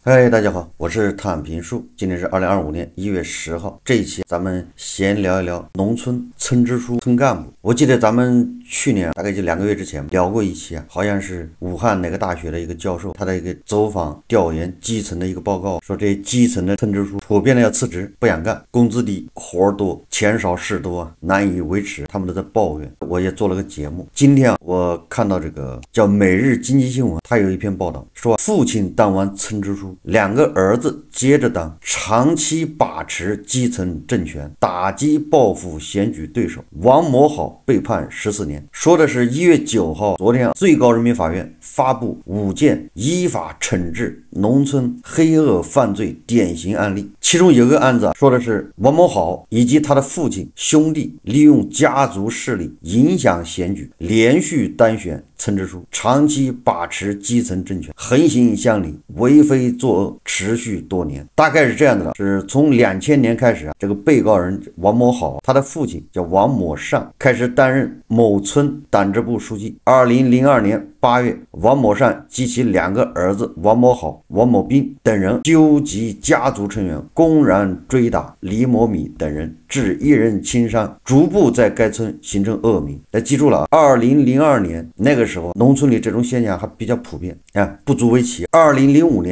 嗨，大家好，我是躺平树。今天是2025年1月10号，这一期咱们闲聊一聊农村村支书、村干部。我记得咱们去年大概就2个月之前聊过一期啊，好像是武汉哪个大学的一个教授，他的一个走访调研基层的一个报告，说这基层的村支书普遍的要辞职，不想干，工资低，活儿多，钱少事多啊，难以维持，他们都在抱怨。我也做了个节目。今天我看到这个叫每日经济新闻，他有一篇报道说，父亲当完村支书，2个儿子接着当，长期把持基层政权，打击报复选举对手。王某好被判14年。说的是1月9号，昨天最高人民法院发布5件依法惩治农村黑恶犯罪典型案例，其中有个案子说的是王某好以及他的父亲兄弟利用家族势力影响选举，连续单选村支书，长期把持基层政权，横行乡里，为非作恶，持续多年。大概是这样的了，是从2000年开始这个被告人王某好，他的父亲叫王某善，开始担任某村党支部书记。2002年8月，王某善及其2个儿子王某好、王某斌等人纠集家族成员，公然追打李某米等人，致1人轻伤，逐步在该村形成恶名。记住了，2002年那个时候，农村里这种现象还比较普遍不足为奇。2015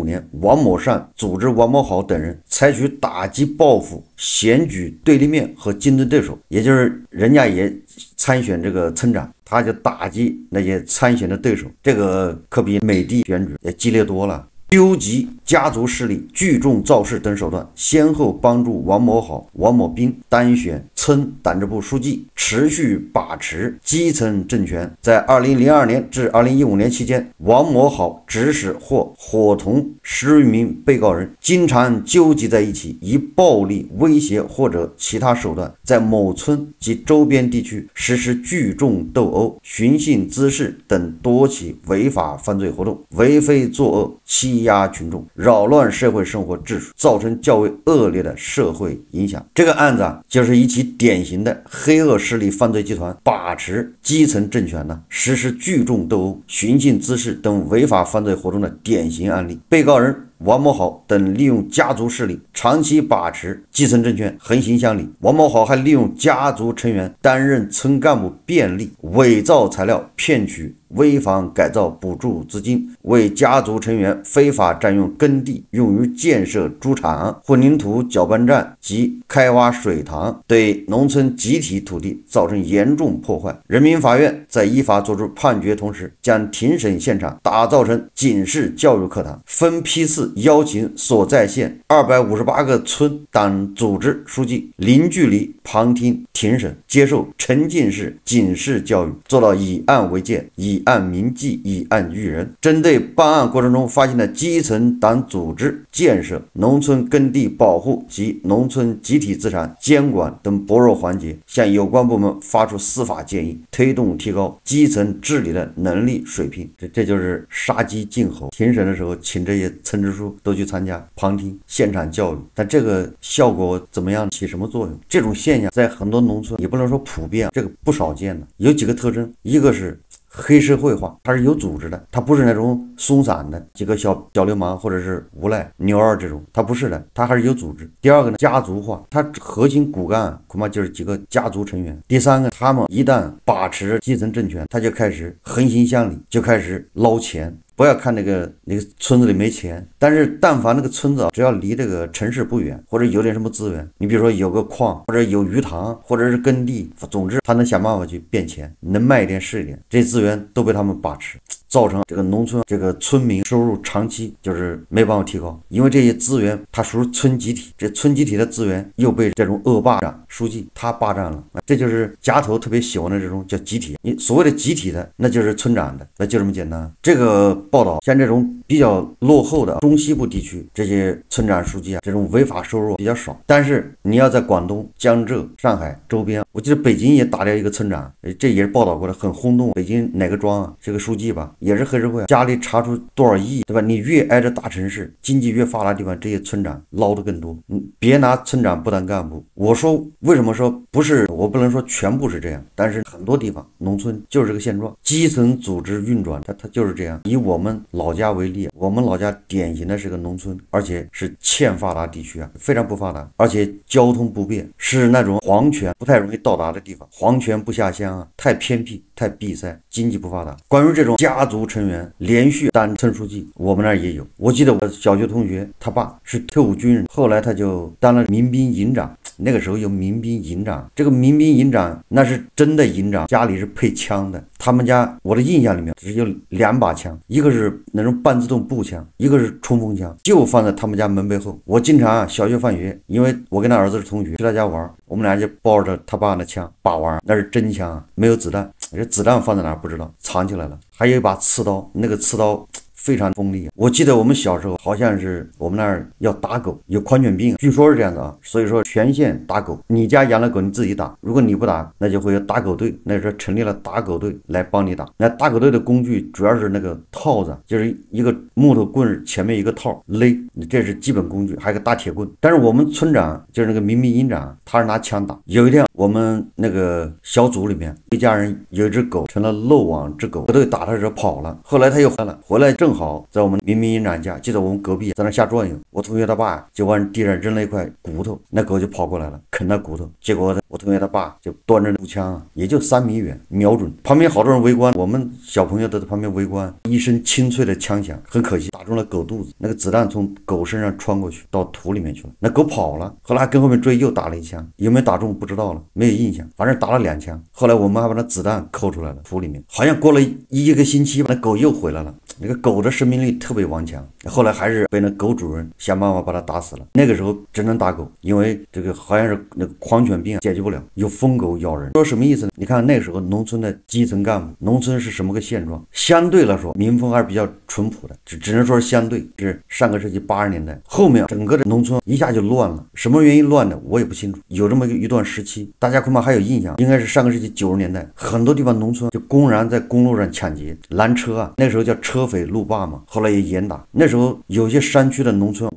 年，王某善组织王某好等人采取打击报复选举对立面和竞争对手，也就是人家也参选这个村长，他就打击那些参选的对手，这个可比美帝选举也激烈多了。纠集家族势力，聚众造势等手段，先后帮助王某好、王某斌单选村党支部书记，持续把持基层政权。在2002年至2015年期间，王某好指使或伙同10余名被告人，经常纠集在一起，以暴力威胁或者其他手段，在某村及周边地区实施聚众斗殴、寻衅滋事等多起违法犯罪活动，为非作恶，欺压群众，扰乱社会生活秩序，造成较为恶劣的社会影响。这个案子就是一起典型的黑恶势力犯罪集团把持基层政权实施聚众斗殴、寻衅滋事等违法犯罪活动的典型案例。被告人王某好等利用家族势力长期把持基层政权，横行乡里。王某好还利用家族成员担任村干部便利，伪造材料骗取危房改造补助资金，为家族成员非法占用耕地用于建设猪场、混凝土搅拌站及开挖水塘，对农村集体土地造成严重破坏。人民法院在依法作出判决同时，将庭审现场打造成警示教育课堂，分批次邀请所在县258个村党组织书记零距离旁听庭审，接受沉浸式警示教育，做到以案为鉴，以案铭记，以案育人。针对办案过程中发现的基层党组织建设、农村耕地保护及农村集体资产监管等薄弱环节，向有关部门发出司法建议，推动提高基层治理的能力水平。这就是杀鸡儆猴。庭审的时候请这些村支书都去参加旁听现场教育，但这个效果怎么样，起什么作用？这种现象在很多农村也不能说普遍，这个不少见的。有几个特征，一个是黑社会化，它是有组织的，它不是那种松散的几个小流氓或者是无赖牛二这种，它不是的，它还是有组织。第二个呢，家族化，它核心骨干恐怕就是几个家族成员。第三个，他们一旦把持基层政权，他就开始横行乡里，就开始捞钱。不要看那个村子里没钱，但是但凡那个村子只要离这个城市不远，或者有点什么资源，你比如说有个矿，或者有鱼塘，或者是耕地，总之他能想办法去变钱，能卖一点是一点，这资源都被他们把持，造成这个农村这个村民收入长期就是没办法提高，因为这些资源它属于村集体，这村集体的资源又被这种恶霸长书记他霸占了，这就是夹头特别喜欢的这种叫集体。你所谓的集体的，那就是村长的，那就这么简单。这个报道像这种比较落后的中西部地区，这些村长书记这种违法收入比较少，但是你要在广东、江浙、上海周边，我记得北京也打掉一个村长，这也是报道过的，很轰动。北京哪个庄这个书记吧，也是黑社会啊，家里查出多少亿，对吧？你越挨着大城市，经济越发达的地方，这些村长捞的更多。别拿村长不当干部。我说为什么说不是？我不能说全部是这样，但是很多地方农村就是这个现状，基层组织运转它就是这样。以我们老家为例，我们老家典型的是个农村，而且是欠发达地区啊，非常不发达，而且交通不便，是那种黄泉不太容易到达的地方，黄泉不下乡啊，太偏僻太闭塞，经济不发达。关于这种家族成员连续当村书记，我们那儿也有。我记得我小学同学他爸是退伍军人，后来他就当了民兵营长。那个时候有民兵营长，这个民兵营长那是真的营长，家里是配枪的。他们家我的印象里面只有2把枪，一个是那种半自动步枪，一个是冲锋枪，就放在他们家门背后。我经常小学放学，因为我跟他儿子是同学，去他家玩，我们俩就抱着他爸的枪把玩，那是真枪，没有子弹，这子弹放在哪儿不知道，藏起来了。还有一把刺刀，那个刺刀非常锋利。我记得我们小时候好像是我们那儿要打狗，有狂犬病，据说是这样的啊。所以说全县打狗，你家养了狗你自己打，如果你不打，那就会有打狗队。那时候成立了打狗队来帮你打。那打狗队的工具主要是那个套子，就是一个木头棍前面一个套勒，这是基本工具，还有个大铁棍。但是我们村长就是那个民兵营长，他是拿枪打。有一天我们那个小组里面一家人有一只狗成了漏网之狗，队打他的时候跑了，后来他又回来正好在我们民兵营长家，就在我们隔壁，在那瞎转悠。我同学他爸就往地上扔了一块骨头，那狗就跑过来了，啃那骨头。结果我同学他爸就端着步枪，也就3米远，瞄准旁边好多人围观，我们小朋友都在旁边围观。一声清脆的枪响，很可惜打中了狗肚子，那个子弹从狗身上穿过去，到土里面去了。那狗跑了，后来跟后面追，又打了一枪，有没有打中不知道了，没有印象，反正打了2枪。后来我们还把那子弹抠出来了，土里面。好像过了一个星期吧，那狗又回来了。那个狗的生命力特别顽强，后来还是被那狗主人想办法把它打死了。那个时候只能打狗，因为这个好像是那个狂犬病解决不了，有疯狗咬人。说什么意思呢？你看那时候农村的基层干部，农村是什么个现状？相对来说民风还是比较淳朴的，只能说是相对。是上个世纪80年代，后面整个的农村一下就乱了，什么原因乱的我也不清楚。有这么一段时期，大家恐怕还有印象，应该是上个世纪90年代，很多地方农村就公然在公路上抢劫拦车啊，那时候叫车匪路霸嘛，后来也严打。那时候有些山区的农村，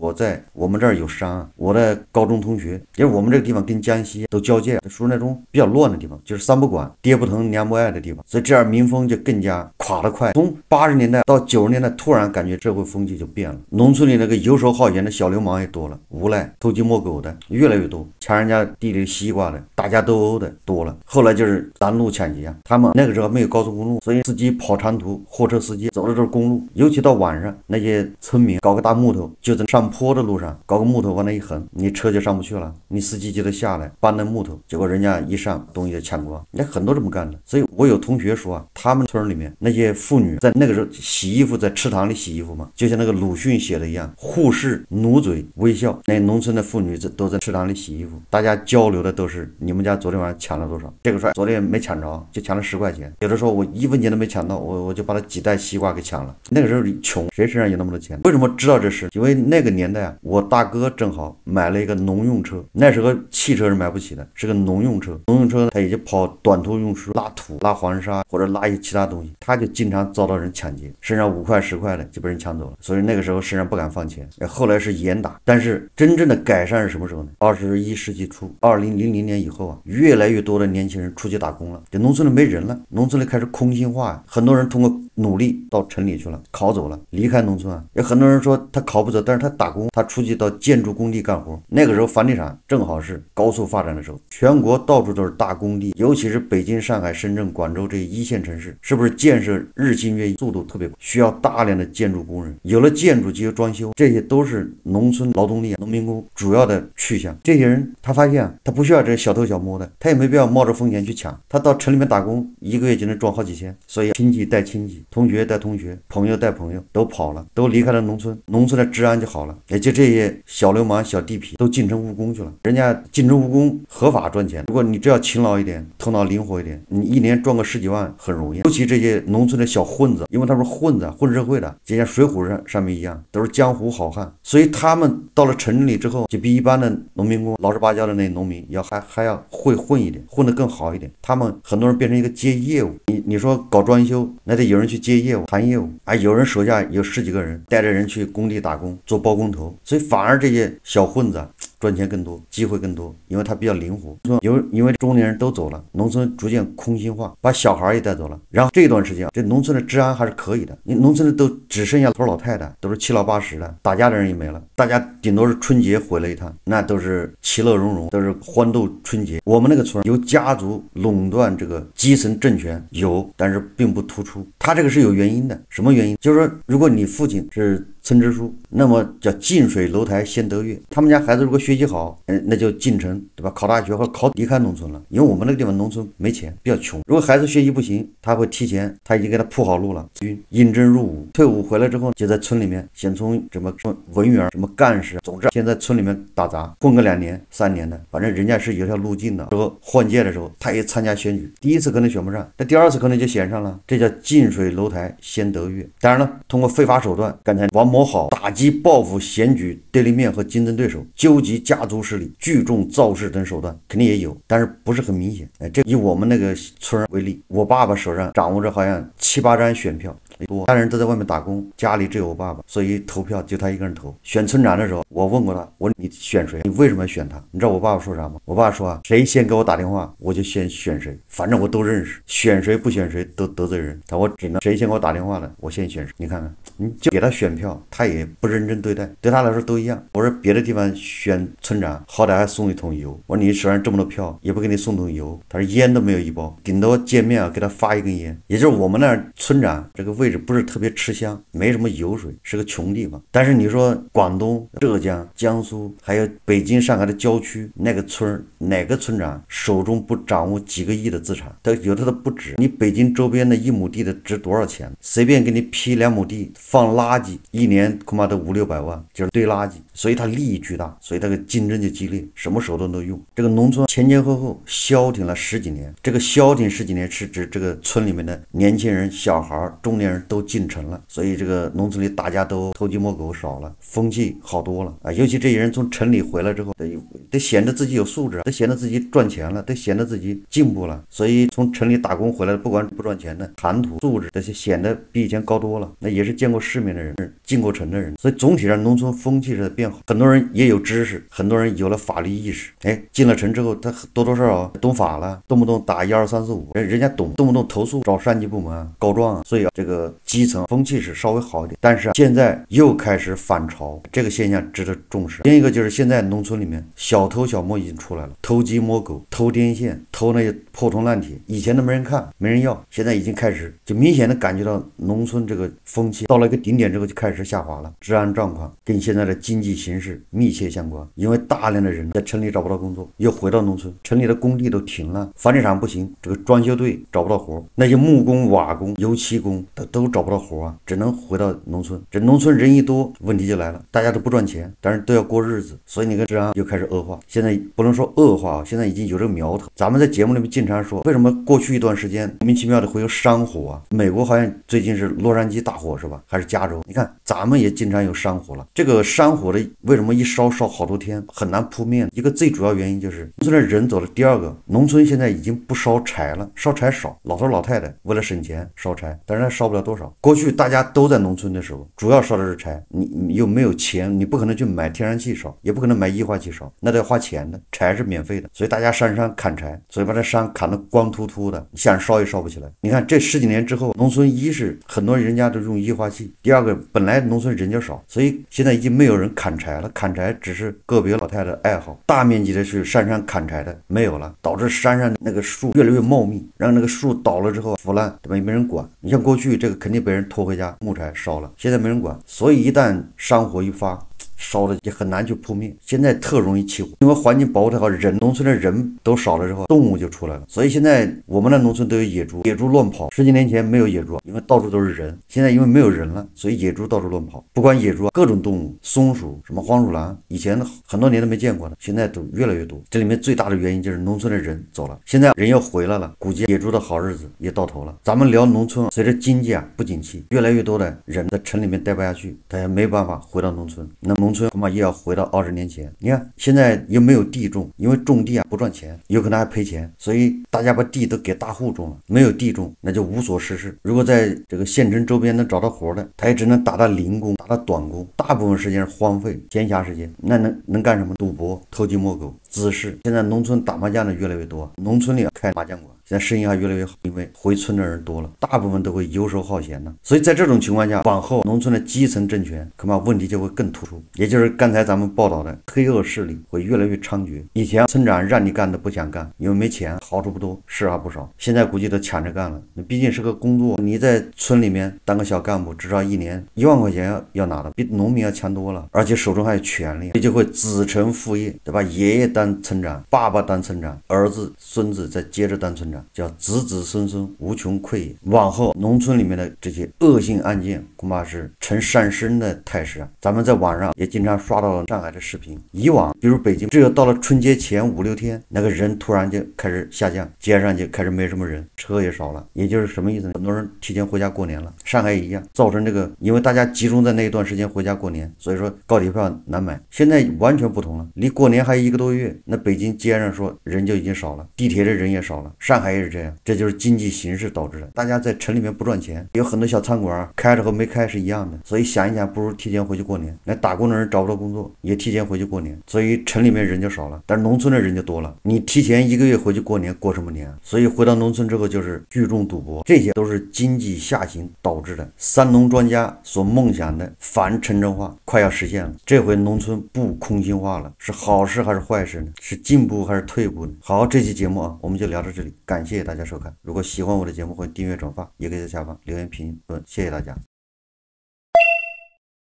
我们这儿有山啊，我的高中同学，因为我们这个地方跟江西都交界，属于那种比较乱的地方，就是三不管爹不疼娘不爱的地方，所以这样民风就更加垮得快。从80年代到90年代，突然感觉社会风气就变了，农村里那个游手好闲的小流氓也多了，无赖偷鸡摸狗的越来越多，抢人家地里西瓜的打架斗殴的多了。后来就是拦路抢劫啊，他们那个时候没有高速公路，所以司机跑长途，货车司机走的都是公路，尤其到晚上，那些村民搞个大木头，就在上坡的路上搞个木头往那一横，你车就上不去了，你司机就得下来搬那木头，结果人家一上东西就抢光，那很多这么干的。所以我有同学说啊，他们村里面那些妇女在那个时候洗衣服，在池塘里洗衣服嘛，就像那个鲁迅写的一样，互视努嘴微笑。那农村的妇女都在池塘里洗衣服，大家交流的都是你们家昨天晚上抢了多少，这个说昨天没抢着，就抢了10块钱，有的说我1分钱都没抢到，我就把他几袋西瓜给抢了。那个时候穷，谁身上有那么多钱？为什么知道这事？因为那个年代啊，我大哥正好买了一个农用车，那时候汽车是买不起的，是个农用车。农用车他也就跑短途运输，拉土、拉黄沙或者拉一些其他东西，他就经常遭到人抢劫，身上5块10块的就被人抢走了。所以那个时候身上不敢放钱，后来是严打。但是真正的改善是什么时候呢？21世纪初，2000年以后啊，越来越多的年轻人出去打工了，这农村里没人了，农村里开始空心化，很多人通过努力到城里去了，考走了，离开农村啊。有很多人说他考不走，但是他打工，他出去到建筑工地干活。那个时候房地产正好是高速发展的时候，全国到处都是大工地，尤其是北京、上海、深圳、广州这一线城市，是不是建设日新月异，速度特别快，需要大量的建筑工人。有了建筑就有装修，这些都是农村劳动力、农民工主要的去向。这些人他发现他不需要这小偷小摸的，他也没必要冒着风险去抢，他到城里面打工，1个月就能赚好几千。所以亲戚带亲戚，同学带同学，朋友带朋友，都跑了，都离开了农村，农村的治安就好了，也就这些小流氓、小地痞都进城务工去了。人家进城务工合法赚钱，如果你只要勤劳一点，头脑灵活一点，你一年赚个10几万很容易。尤其这些农村的小混子，因为他们是混子，混社会的，就像水浒上面一样，都是江湖好汉，所以他们到了城里之后，就比一般的农民工、老实巴交的那农民还要会混一点，混得更好一点。他们很多人变成一个接业务，你说搞装修，那得有人去接业务、谈业务啊，有人手下有10几个人，带着人去工地打工做包工头，所以反而这些小混子赚钱更多，机会更多，因为它比较灵活。因为中年人都走了，农村逐渐空心化，把小孩也带走了。然后这段时间，这农村的治安还是可以的，你农村的都只剩下头老太太，都是7老80的，打架的人也没了，大家顶多是春节回来一趟，那都是其乐融融，都是欢度春节。我们那个村由家族垄断这个基层政权有，但是并不突出。他这个是有原因的，什么原因？就是说，如果你父亲是村支书，那么叫近水楼台先得月。他们家孩子如果学习好，那就进城，对吧？考大学或者离开农村了，因为我们那个地方农村没钱，比较穷。如果孩子学习不行，他会提前，他已经给他铺好路了。应征入伍，退伍回来之后，就在村里面先从什么文员、什么干事，总之先在村里面打杂，混个2年、3年的，反正人家是有条路径的。之后换届的时候，他也参加选举，第一次可能选不上，但第2次可能就选上了，这叫近水楼台先得月。当然了，通过非法手段，刚才王某好打击报复选举对立面和竞争对手，纠集家族势力，聚众造势等手段肯定也有，但是不是很明显。这以我们那个村为例，我爸爸手上掌握着好像7、8张选票多，家人都在外面打工，家里只有我爸爸，所以投票就他一个人投。选村长的时候，我问过他，我说你选谁？你为什么要选他？你知道我爸爸说啥吗？我爸爸说啊，谁先给我打电话，我就先选谁，反正我都认识，选谁不选谁都得罪人。我只能谁先给我打电话了，我先选谁。你看看，你就给他选票，他也不认真对待，对他来说都一样。我说别的地方选村长，好歹还送一桶油，我说你手上这么多票，也不给你送桶油。他说烟都没有一包，顶多见面啊给他发一根烟。也就是我们那儿村长这个位置不是特别吃香，没什么油水，是个穷地方。但是你说广东、浙江、江苏，还有北京、上海的郊区，那个村哪个村长手中不掌握几个亿的资产？有的都不止。你北京周边的1亩地的值多少钱？随便给你批2亩地放垃圾，一年恐怕都5、600万，就是堆垃圾。所以它利益巨大，所以它的竞争就激烈，什么手段都用。这个农村前后消停了10几年，这个消停10几年是指这个村里面的年轻人、小孩、中年人都进城了，所以这个农村里打架都偷鸡摸狗少了，风气好多了啊！尤其这些人从城里回来之后，得显得自己有素质，得显得自己赚钱了，得显得自己进步了。所以从城里打工回来的，不管不赚钱的，谈吐素质这些显得比以前高多了。那也是见过世面的人，进过城的人，所以总体上农村风气是在变好。很多人也有知识，很多人有了法律意识。进了城之后，他多多少少懂法了，动不动打1、2、3、4、5，人家懂，动不动投诉找上级部门告状啊。所以这个基层风气是稍微好一点，但是现在又开始反潮，这个现象值得重视。另一个就是现在农村里面小偷小摸已经出来了，偷鸡摸狗、偷电线、偷那些破铜烂铁，以前都没人看没人要，现在已经开始就明显的感觉到农村这个风气到了一个顶点之后就开始下滑了。治安状况跟现在的经济形势密切相关，因为大量的人在城里找不到工作，又回到农村，城里的工地都停了，房地产不行，这个装修队找不到活，那些木工、瓦工、油漆工都找不到活啊，只能回到农村。这农村人一多，问题就来了，大家都不赚钱，但是都要过日子，所以你看治安又开始恶化。现在不能说恶化，现在已经有这个苗头。咱们在节目里面经常说，为什么过去一段时间莫名其妙的会有山火啊？美国好像最近是洛杉矶大火是吧？还是加州？你看咱们也经常有山火了。这个山火的为什么一烧好多天很难扑灭？一个最主要原因就是农村的人走了。第二个，农村现在已经不烧柴了，烧柴少，老头老太太为了省钱烧柴，但是他烧不了多少。过去大家都在农村的时候，主要烧的是柴，你又没有钱，你不可能去买天然气烧，也不可能买液化气烧，那都要花钱的。柴是免费的，所以大家上山砍柴，所以把这山砍得光秃秃的，想烧也烧不起来。你看这10几年之后，农村一是很多人家都用液化气，第二个本来农村人就少，所以现在已经没有人砍柴了，砍柴只是个别老太太的爱好，大面积的去上山砍柴的没有了，导致山上那个树越来越茂密，让那个树倒了之后腐烂，对吧？也没人管。你像过去这个肯定被人拖回家木柴烧了，现在没人管，所以一旦山火一发，烧的也很难去扑灭。现在特容易起火，因为环境保护太好，农村的人都少了之后，动物就出来了。所以现在我们的农村都有野猪，野猪乱跑。10几年前没有野猪，因为到处都是人。现在因为没有人了，所以野猪到处乱跑。不管野猪，各种动物，松鼠、什么黄鼠狼，以前很多年都没见过的，现在都越来越多。这里面最大的原因就是农村的人走了，现在人又回来了，估计野猪的好日子也到头了。咱们聊农村，随着经济不景气，越来越多的人在城里面待不下去，他也没办法回到农村。那农农村恐怕又要回到20年前。你看现在又没有地种，因为种地不赚钱，有可能还赔钱，所以大家把地都给大户种了，没有地种那就无所事事。如果在这个县城周边能找到活的，他也只能打零工，打短工，大部分时间是荒废闲暇时间，那能干什么？赌博、偷鸡摸狗、滋事。现在农村打麻将的越来越多，农村里开麻将馆，现在生意还越来越好，因为回村的人多了，大部分都会游手好闲呢。所以在这种情况下，往后农村的基层政权恐怕问题就会更突出，也就是刚才咱们报道的黑恶势力会越来越猖獗。以前村长让你干的不想干，因为没钱，好处不多，事还不少。现在估计都抢着干了，你毕竟是个工作，你在村里面当个小干部，至少1年1万块钱要拿的，比农民要强多了，而且手中还有权利，就会子承父业，对吧？爷爷当村长，爸爸当村长，儿子孙子再接着当村长，叫子子孙孙无穷匮也。往后农村里面的这些恶性案件恐怕是呈上升的态势啊。咱们在网上也经常刷到上海的视频，以往比如北京，只有到了春节前5、6天，那个人突然就开始下降，街上就开始没什么人，车也少了，也就是什么意思呢？很多人提前回家过年了。上海也一样，造成这个，因为大家集中在那一段时间回家过年，所以说高铁票难买。现在完全不同了，离过年还有1个多月，那北京街上说人就已经少了，地铁的人也少了，上海也是这样，这就是经济形势导致的。大家在城里面不赚钱，有很多小餐馆开着和没开是一样的，所以想一想，不如提前回去过年。那打工的人找不到工作，也提前回去过年，所以城里面人就少了，但是农村的人就多了。你提前1个月回去过年，过什么年啊？所以回到农村之后就是聚众赌博，这些都是经济下行导致的。三农专家所梦想的反城镇化快要实现了，这回农村不空心化了，是好事还是坏事呢？是进步还是退步呢？好，这期节目我们就聊到这里，感谢大家收看。如果喜欢我的节目，欢迎订阅转发，也可以在下方留言评论，谢谢大家。